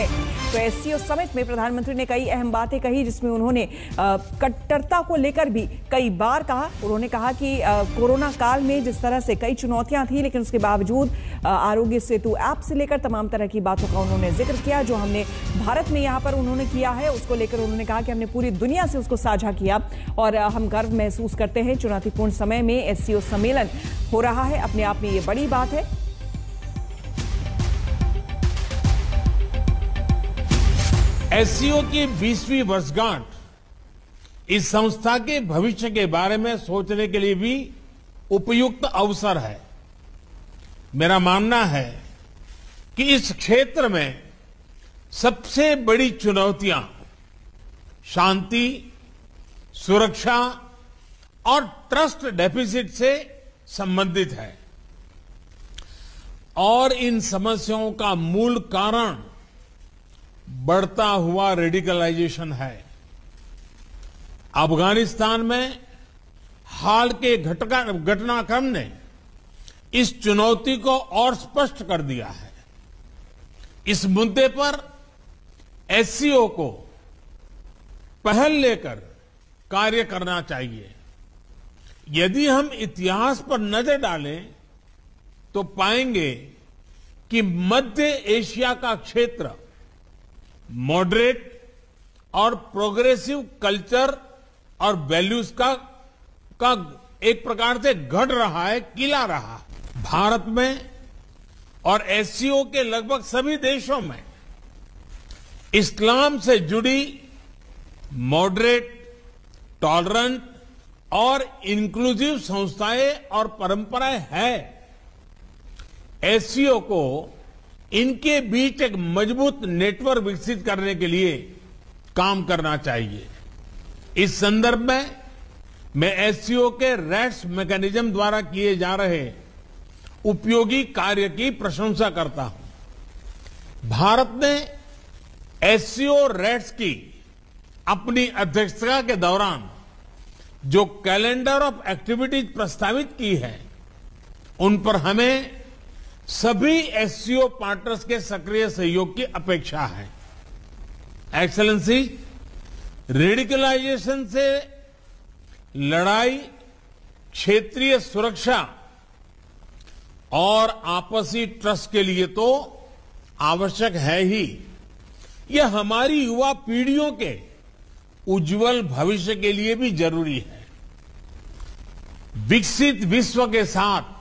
है। तो SCO summit में प्रधानमंत्री ने कई अहम बातें कही, जिसमें उन्होंने कट्टरता को लेकर भी कई बार कहा। उन्होंने कहा कि कोरोना काल में जिस तरह से कई चुनौतियां थी, लेकिन उसके बावजूद आरोग्य सेतु ऐप से लेकर तमाम तरह की बातों का उन्होंने जिक्र किया। जो हमने भारत में यहाँ पर उन्होंने किया है, उसको लेकर उन्होंने कहा कि हमने पूरी दुनिया से उसको साझा किया और हम गर्व महसूस करते हैं। चुनौतीपूर्ण समय में एससीओ सम्मेलन हो रहा है, अपने आप में ये बड़ी बात है। एससीओ की 20वीं वर्षगांठ इस संस्था के भविष्य के बारे में सोचने के लिए भी उपयुक्त अवसर है। मेरा मानना है कि इस क्षेत्र में सबसे बड़ी चुनौतियां शांति, सुरक्षा और ट्रस्ट डेफिसिट से संबंधित है और इन समस्याओं का मूल कारण बढ़ता हुआ रेडिकलाइजेशन है। अफगानिस्तान में हाल के घटनाक्रम ने इस चुनौती को और स्पष्ट कर दिया है। इस मुद्दे पर एससीओ को पहल लेकर कार्य करना चाहिए। यदि हम इतिहास पर नजर डालें तो पाएंगे कि मध्य एशिया का क्षेत्र मॉडरेट और प्रोग्रेसिव कल्चर और वैल्यूज का एक प्रकार से गढ़ रहा है, किला रहा है। भारत में और एससीओ के लगभग सभी देशों में इस्लाम से जुड़ी मॉडरेट, टॉलरेंट और इंक्लूसिव संस्थाएं और परंपराएं हैं। एससीओ को इनके बीच एक मजबूत नेटवर्क विकसित करने के लिए काम करना चाहिए। इस संदर्भ में मैं एससीओ के रैट्स मैकेनिज्म द्वारा किए जा रहे उपयोगी कार्य की प्रशंसा करता हूं। भारत ने एससीओ रैट्स की अपनी अध्यक्षता के दौरान जो कैलेंडर ऑफ एक्टिविटीज प्रस्तावित की है, उन पर हमें सभी एससीओ पार्टनर्स के सक्रिय सहयोग की अपेक्षा है। एक्सेलेंसी, रेडिकलाइजेशन से लड़ाई क्षेत्रीय सुरक्षा और आपसी ट्रस्ट के लिए तो आवश्यक है ही। यह हमारी युवा पीढ़ियों के उज्जवल भविष्य के लिए भी जरूरी है। विकसित विश्व के साथ